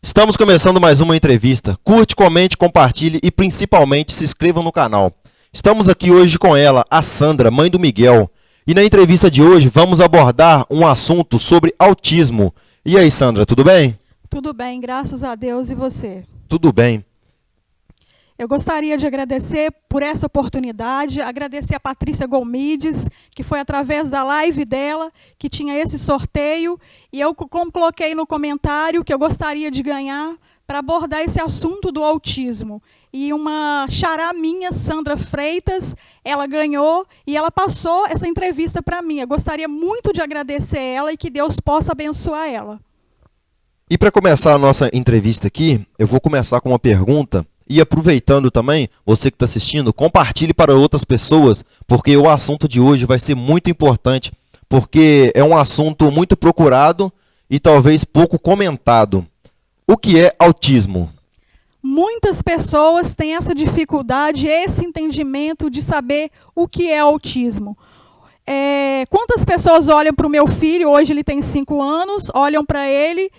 Estamos começando mais uma entrevista. Curte, comente, compartilhe e principalmente se inscreva no canal. Estamos aqui hoje com ela, a Sandra, mãe do Miguel. E na entrevista de hoje vamos abordar um assunto sobre autismo. E aí, Sandra, tudo bem? Tudo bem, graças a Deus. E você? Tudo bem. Eu gostaria de agradecer por essa oportunidade, agradecer a Patrícia Golmides, que foi através da live dela que tinha esse sorteio, e eu coloquei no comentário que eu gostaria de ganhar para abordar esse assunto do autismo. E uma xará minha, Sandra Freitas, ela ganhou e ela passou essa entrevista para mim. Eu gostaria muito de agradecer ela e que Deus possa abençoar ela. E para começar a nossa entrevista aqui, eu vou começar com uma pergunta. E aproveitando também, você que está assistindo, compartilhe para outras pessoas, porque o assunto de hoje vai ser muito importante, porque é um assunto muito procurado e talvez pouco comentado. O que é autismo? Muitas pessoas têm essa dificuldade, esse entendimento de saber o que é autismo. Quantas pessoas olham para o meu filho, hoje ele tem 5 anos, olham para ele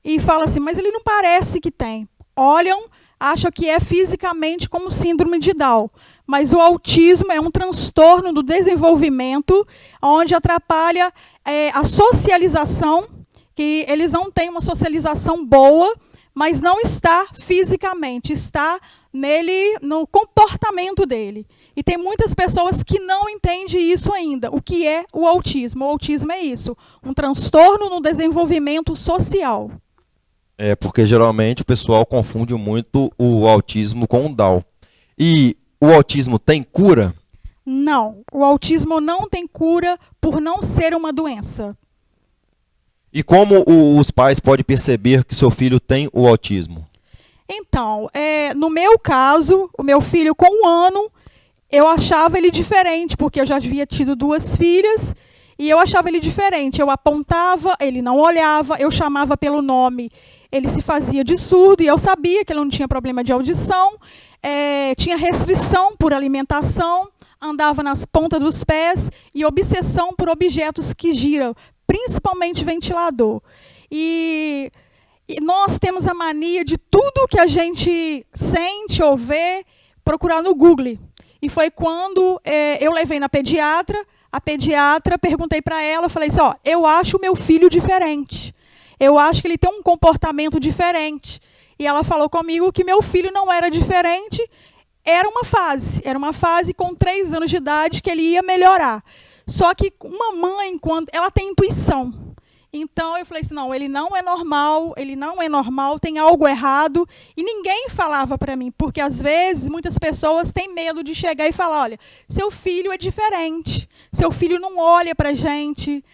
e falam assim, mas ele não parece que tem. Olham, acham que é fisicamente como síndrome de Down. Mas o autismo é um transtorno do desenvolvimento, onde atrapalha a socialização, que eles não têm uma socialização boa, mas não está fisicamente, está nele, no comportamento dele. E tem muitas pessoas que não entendem isso ainda. O que é o autismo? O autismo é isso, um transtorno no desenvolvimento social. Porque geralmente o pessoal confunde muito o autismo com o Down. E o autismo tem cura? Não, o autismo não tem cura por não ser uma doença. E como os pais podem perceber que seu filho tem o autismo? Então, no meu caso, o meu filho com 1 ano, eu achava ele diferente, porque eu já havia tido 2 filhas, e eu achava ele diferente. Eu apontava, ele não olhava, eu chamava pelo nome, ele se fazia de surdo, e eu sabia que ele não tinha problema de audição, tinha restrição por alimentação, andava nas pontas dos pés, e obsessão por objetos que giram, principalmente ventilador. E nós temos a mania de tudo que a gente sente ou vê, procurar no Google. E foi quando eu levei na pediatra, a pediatra, perguntei para ela, falei assim, eu acho o meu filho diferente. Eu acho que ele tem um comportamento diferente. E ela falou comigo que meu filho não era diferente, era uma fase com 3 anos de idade que ele ia melhorar. Só que uma mãe, quando ela tem intuição. Então eu falei assim, não, ele não é normal, tem algo errado. E ninguém falava para mim, porque às vezes muitas pessoas têm medo de chegar e falar, olha, seu filho é diferente, seu filho não olha para a gente.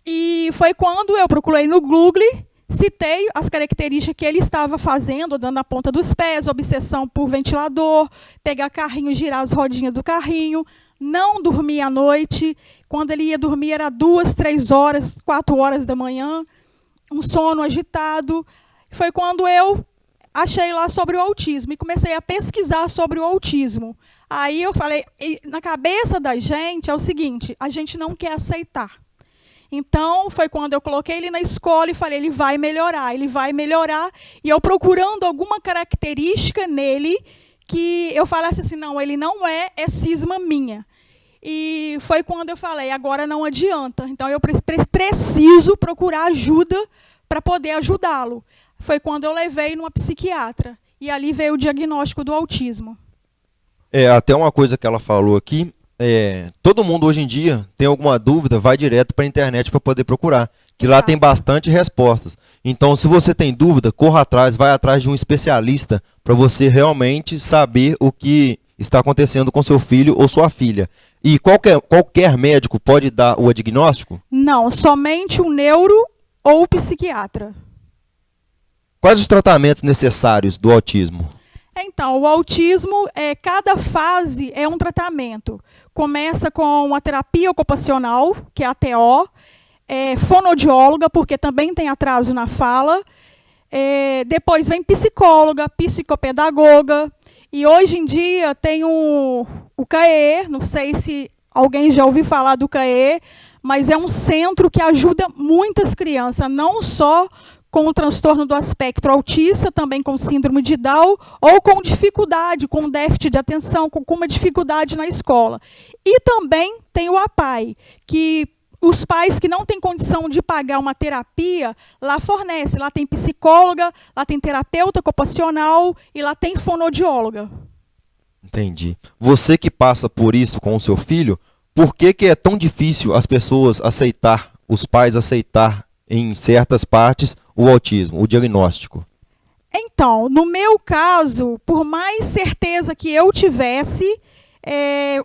E foi quando eu procurei no Google, citei as características que ele estava fazendo, dando na ponta dos pés, obsessão por ventilador, pegar carrinho, girar as rodinhas do carrinho, não dormia à noite. Quando ele ia dormir era 2, 3 horas, 4 horas da manhã, um sono agitado. Foi quando eu achei lá sobre o autismo e comecei a pesquisar sobre o autismo. Aí eu falei, na cabeça da gente é o seguinte, a gente não quer aceitar. Então, foi quando eu coloquei ele na escola e falei, ele vai melhorar. E eu procurando alguma característica nele que eu falasse assim, não, ele não é cisma minha. E foi quando eu falei, agora não adianta. Então, eu preciso procurar ajuda para poder ajudá-lo. Foi quando eu levei numa psiquiatra. E ali veio o diagnóstico do autismo. Até uma coisa que ela falou aqui, todo mundo hoje em dia tem alguma dúvida, vai direto para a internet para poder procurar. Que lá tem bastante respostas. Então, se você tem dúvida, corra atrás, vai atrás de um especialista para você realmente saber o que está acontecendo com seu filho ou sua filha. E qualquer médico pode dar o diagnóstico? Não, somente o neuro ou o psiquiatra. Quais os tratamentos necessários do autismo? Então, o autismo, cada fase é um tratamento. Começa com a terapia ocupacional, que é a TO, fonoaudióloga, porque também tem atraso na fala. Depois vem psicóloga, psicopedagoga. E hoje em dia tem o CAE, não sei se alguém já ouviu falar do CAE, mas é um centro que ajuda muitas crianças, não só com o transtorno do espectro autista, também com síndrome de Down, ou com dificuldade, com déficit de atenção, com uma dificuldade na escola. E também tem o APAE, que os pais que não têm condição de pagar uma terapia, lá fornece. Lá tem psicóloga, lá tem terapeuta ocupacional e lá tem fonoaudióloga. Entendi. Você que passa por isso com o seu filho, por que que é tão difícil as pessoas aceitar, os pais aceitar em certas partes o autismo, o diagnóstico? Então, no meu caso, por mais certeza que eu tivesse,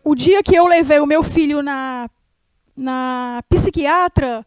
o dia que eu levei o meu filho na psiquiatra,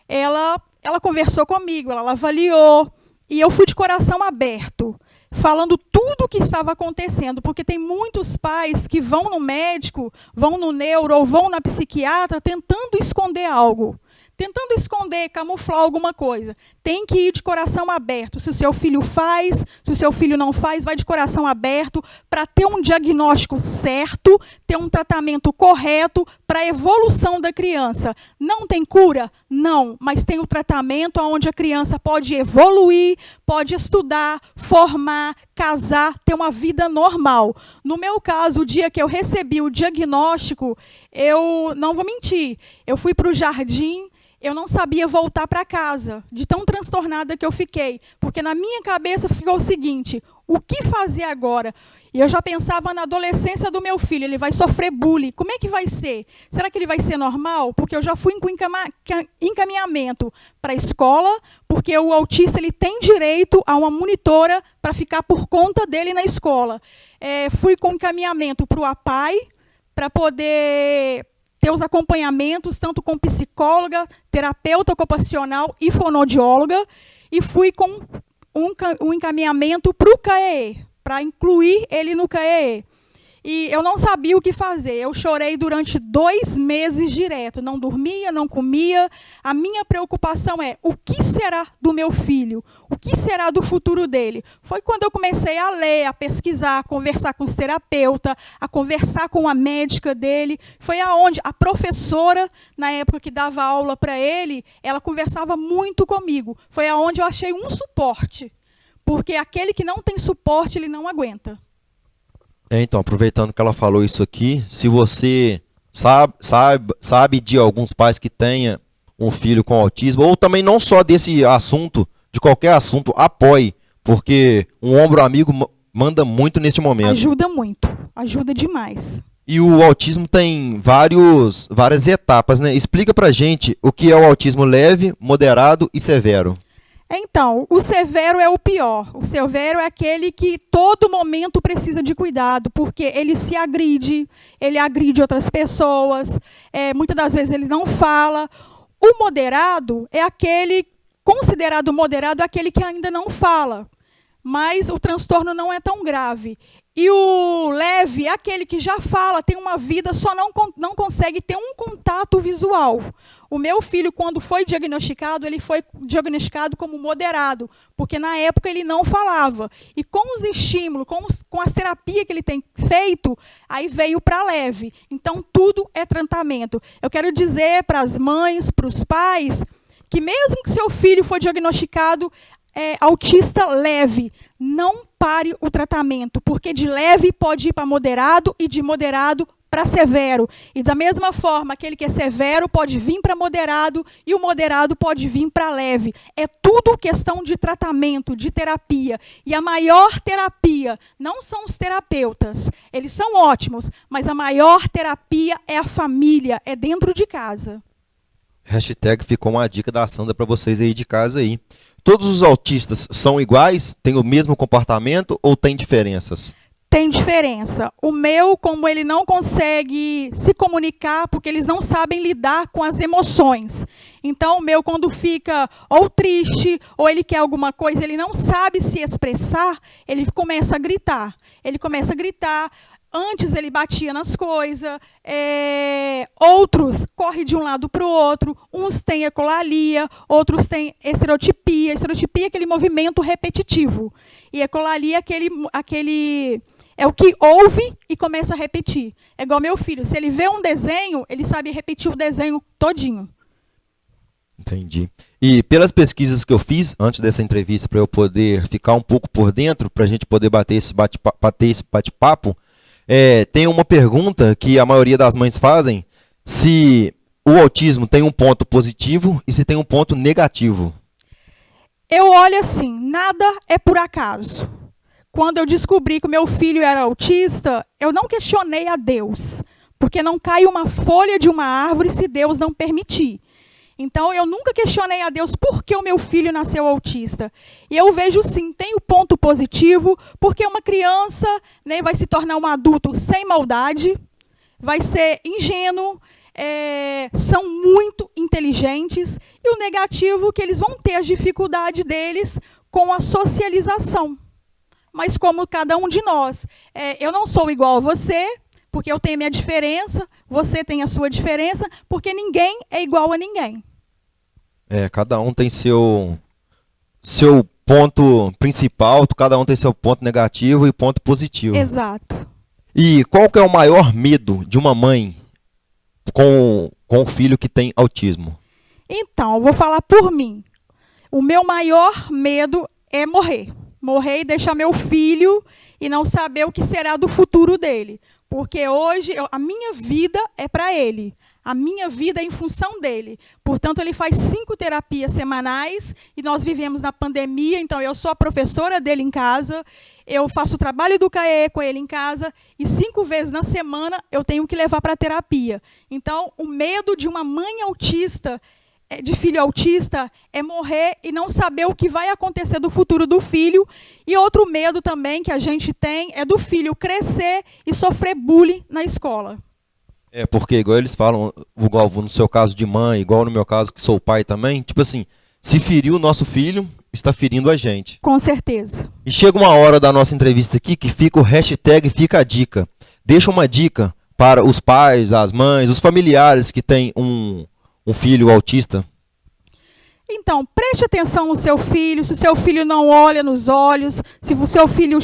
ela conversou comigo, ela avaliou, e eu fui de coração aberto, falando tudo o que estava acontecendo, porque tem muitos pais que vão no médico, vão no neuro ou vão na psiquiatra tentando esconder algo. Tentando esconder, camuflar alguma coisa. Tem que ir de coração aberto. Se o seu filho faz, se o seu filho não faz, vai de coração aberto para ter um diagnóstico certo, ter um tratamento correto para a evolução da criança. Não tem cura? Não, mas tem o tratamento onde a criança pode evoluir, pode estudar, formar, casar, ter uma vida normal. No meu caso, o dia que eu recebi o diagnóstico, eu não vou mentir, eu fui para o jardim. Eu não sabia voltar para casa, de tão transtornada que eu fiquei. Porque na minha cabeça ficou o seguinte, o que fazer agora? E eu já pensava na adolescência do meu filho, ele vai sofrer bullying. Como é que vai ser? Será que ele vai ser normal? Porque eu já fui com encaminhamento para a escola, porque o autista ele tem direito a uma monitora para ficar por conta dele na escola. Fui com encaminhamento para o APAE, para poder ter os acompanhamentos, tanto com psicóloga, terapeuta ocupacional e fonoaudióloga, e fui com um encaminhamento para o CAEE, para incluir ele no CAEE. E eu não sabia o que fazer. Eu chorei durante 2 meses direto. Não dormia, não comia. A minha preocupação é, o que será do meu filho? O que será do futuro dele? Foi quando eu comecei a ler, a pesquisar, a conversar com os terapeutas, a conversar com a médica dele. Foi aonde a professora, na época que dava aula para ele, ela conversava muito comigo. Foi aonde eu achei um suporte. Porque aquele que não tem suporte, ele não aguenta. Então, aproveitando que ela falou isso aqui, se você sabe de alguns pais que tenha um filho com autismo, ou também não só desse assunto, de qualquer assunto, apoie, porque um ombro amigo manda muito nesse momento. Ajuda muito, ajuda demais. E o autismo tem várias etapas, né? Explica pra gente o que é o autismo leve, moderado e severo. Então, o severo é o pior. O severo é aquele que todo momento precisa de cuidado, porque ele se agride, ele agride outras pessoas, muitas das vezes ele não fala. O moderado é aquele, considerado moderado, é aquele que ainda não fala, mas o transtorno não é tão grave. E o leve é aquele que já fala, tem uma vida, só não consegue ter um contato visual. O meu filho, quando foi diagnosticado, ele foi diagnosticado como moderado, porque na época ele não falava. E com os estímulos, com as terapias que ele tem feito, aí veio para leve. Então, tudo é tratamento. Eu quero dizer para as mães, para os pais, que mesmo que seu filho for diagnosticado autista leve, não pare o tratamento, porque de leve pode ir para moderado e de moderado para severo. E da mesma forma, aquele que é severo pode vir para moderado e o moderado pode vir para leve. É tudo questão de tratamento, de terapia. E a maior terapia não são os terapeutas. Eles são ótimos, mas a maior terapia é a família, é dentro de casa. Hashtag ficou uma dica da Sandra para vocês aí de casa aí. Todos os autistas são iguais? Têm o mesmo comportamento ou tem diferenças? Tem diferença. O meu, como ele não consegue se comunicar, porque eles não sabem lidar com as emoções. Então, o meu, quando fica ou triste, ou ele quer alguma coisa, ele não sabe se expressar, ele começa a gritar. Ele começa a gritar. Antes ele batia nas coisas, outros correm de um lado para o outro, uns têm ecolalia, outros têm estereotipia. Estereotipia é aquele movimento repetitivo. E ecolalia é o que ouve e começa a repetir. É igual meu filho, se ele vê um desenho, ele sabe repetir o desenho todinho. Entendi. E pelas pesquisas que eu fiz antes dessa entrevista, para eu poder ficar um pouco por dentro, para a gente poder bater esse bate-papo, tem uma pergunta que a maioria das mães fazem, se o autismo tem um ponto positivo e se tem um ponto negativo. Eu olho assim, nada é por acaso. Quando eu descobri que o meu filho era autista, eu não questionei a Deus, porque não cai uma folha de uma árvore se Deus não permitir. Então, eu nunca questionei a Deus por que o meu filho nasceu autista. E eu vejo, sim, tem o ponto positivo, porque uma criança, né, vai se tornar um adulto sem maldade, vai ser ingênuo, são muito inteligentes. E o negativo, que eles vão ter a dificuldade deles com a socialização. Mas como cada um de nós, eu não sou igual a você, porque eu tenho a minha diferença, você tem a sua diferença, porque ninguém é igual a ninguém. Cada um tem seu ponto principal, cada um tem seu ponto negativo e ponto positivo. Exato. E qual que é o maior medo de uma mãe com um filho que tem autismo? Então, eu vou falar por mim. O meu maior medo é morrer. Morrer e deixar meu filho e não saber o que será do futuro dele. Porque hoje a minha vida é para ele. A minha vida é em função dele. Portanto, ele faz 5 terapias semanais e nós vivemos na pandemia, então eu sou a professora dele em casa, eu faço o trabalho do CAE com ele em casa e 5 vezes na semana eu tenho que levar para a terapia. Então, o medo de uma mãe autista, de filho autista, é morrer e não saber o que vai acontecer do futuro do filho. E outro medo também que a gente tem é do filho crescer e sofrer bullying na escola. Porque igual eles falam, igual no seu caso de mãe, igual no meu caso que sou pai também, tipo assim, se feriu o nosso filho, está ferindo a gente. Com certeza. E chega uma hora da nossa entrevista aqui que fica o hashtag Fica a Dica. Deixa uma dica para os pais, as mães, os familiares que têm um filho autista. Então, preste atenção no seu filho, se o seu filho não olha nos olhos, se o seu filho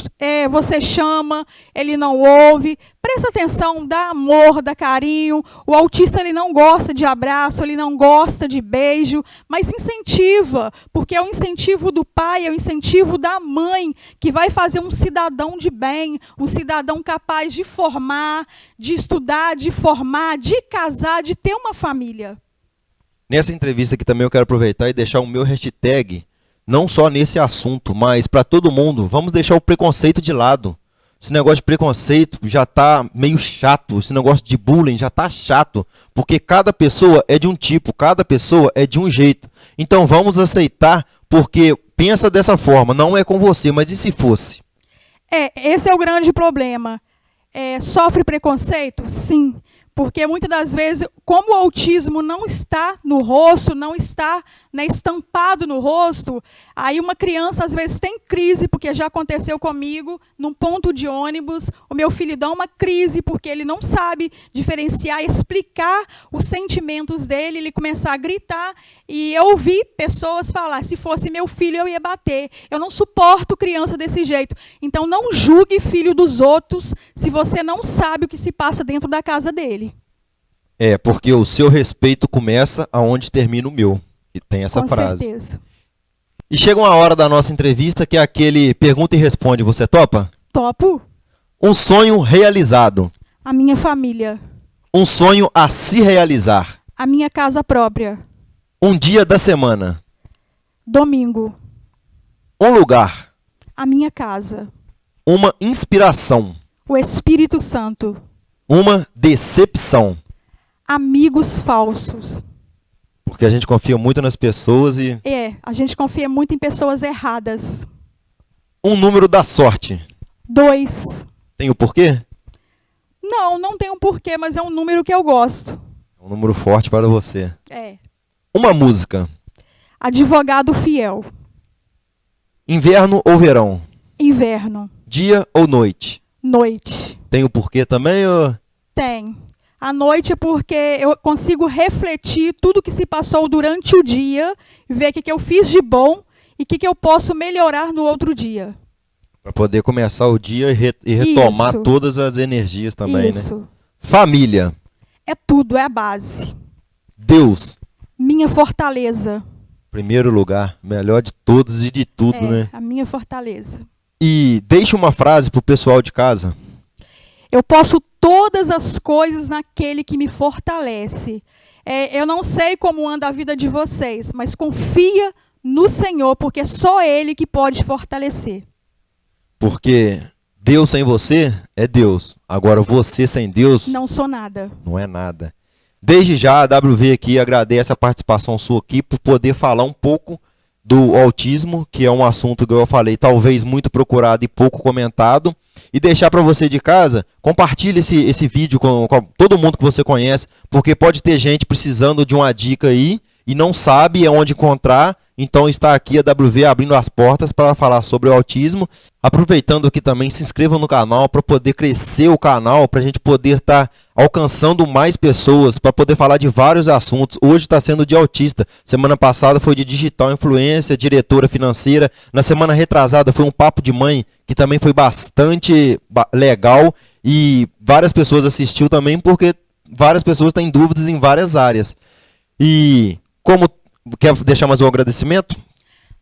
você chama, ele não ouve, presta atenção, dá amor, dá carinho. O autista ele não gosta de abraço, ele não gosta de beijo, mas incentiva, porque é o incentivo do pai, é o incentivo da mãe, que vai fazer um cidadão de bem, um cidadão capaz de formar, de estudar, de formar, de casar, de ter uma família. Nessa entrevista aqui também eu quero aproveitar e deixar o meu hashtag, não só nesse assunto, mas para todo mundo. Vamos deixar o preconceito de lado. Esse negócio de preconceito já está meio chato, esse negócio de bullying já está chato, porque cada pessoa é de um tipo, cada pessoa é de um jeito. Então vamos aceitar, porque pensa dessa forma, não é com você, mas e se fosse? Esse é o grande problema. Sofre preconceito? Sim. Porque muitas das vezes, como o autismo não está no rosto, não está, né, estampado no rosto, aí uma criança às vezes tem crise, porque já aconteceu comigo, num ponto de ônibus, o meu filho dá uma crise porque ele não sabe diferenciar, explicar os sentimentos dele, ele começar a gritar, e eu ouvi pessoas falar, se fosse meu filho eu ia bater, eu não suporto criança desse jeito. Então não julgue filho dos outros se você não sabe o que se passa dentro da casa dele. Porque o seu respeito começa aonde termina o meu. E tem essa frase. Com certeza. E chega uma hora da nossa entrevista que é aquele pergunta e responde. Você topa? Topo. Um sonho realizado. A minha família. Um sonho a se realizar. A minha casa própria. Um dia da semana. Domingo. Um lugar. A minha casa. Uma inspiração. O Espírito Santo. Uma decepção. Amigos falsos. Porque a gente confia muito nas pessoas e... A gente confia muito em pessoas erradas. Um número da sorte. 2. Tem o porquê? Não tem um porquê, mas é um número que eu gosto. É um número forte para você. Uma música. Advogado fiel. Inverno ou verão? Inverno. Dia ou noite? Noite. Tem o porquê também? Ou... Tem. A noite é porque eu consigo refletir tudo que se passou durante o dia, ver o que eu fiz de bom e o que eu posso melhorar no outro dia. Para poder começar o dia e retomar todas as energias também, Isso. né? Família. É tudo, é a base. Deus. Minha fortaleza. Primeiro lugar, melhor de todos e de tudo, né? A minha fortaleza. E deixe uma frase pro pessoal de casa. Eu posso todas as coisas naquele que me fortalece. Eu não sei como anda a vida de vocês, mas confia no Senhor, porque é só Ele que pode fortalecer. Porque Deus sem você é Deus. Agora você sem Deus Não sou nada. não é nada. Desde já a WV aqui agradece a participação sua aqui por poder falar um pouco do autismo, que é um assunto que eu falei, talvez muito procurado e pouco comentado. E deixar para você de casa, compartilhe esse vídeo com todo mundo que você conhece, porque pode ter gente precisando de uma dica aí e não sabe onde encontrar. Então está aqui a WV abrindo as portas para falar sobre o autismo. Aproveitando aqui também, se inscreva no canal para poder crescer o canal, para a gente poder estar alcançando mais pessoas, para poder falar de vários assuntos. Hoje está sendo de autista, semana passada foi de digital influência, diretora financeira. Na semana retrasada foi um papo de mãe, que também foi bastante legal e várias pessoas assistiu também, porque várias pessoas têm dúvidas em várias áreas. E como quer deixar mais um agradecimento?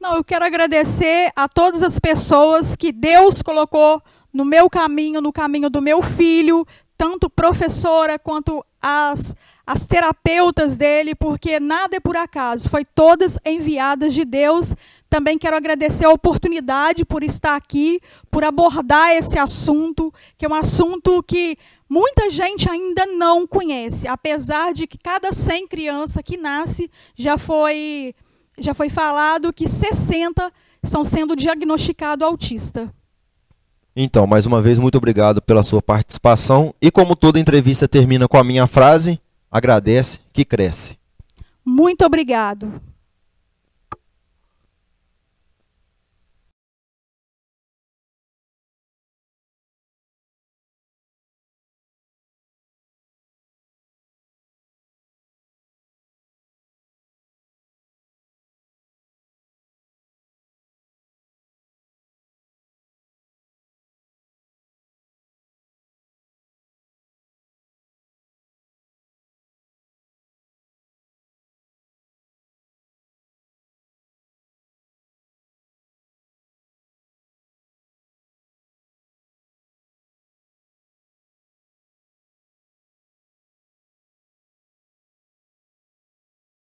Não, eu quero agradecer a todas as pessoas que Deus colocou no meu caminho, no caminho do meu filho, tanto professora quanto as terapeutas dele, porque nada é por acaso, foi todas enviadas de Deus. Também quero agradecer a oportunidade por estar aqui, por abordar esse assunto, que é um assunto que muita gente ainda não conhece, apesar de que cada 100 crianças que nasce já foi falado que 60 estão sendo diagnosticados autistas. Então, mais uma vez, muito obrigado pela sua participação. E como toda entrevista termina com a minha frase, agradece que cresce. Muito obrigado.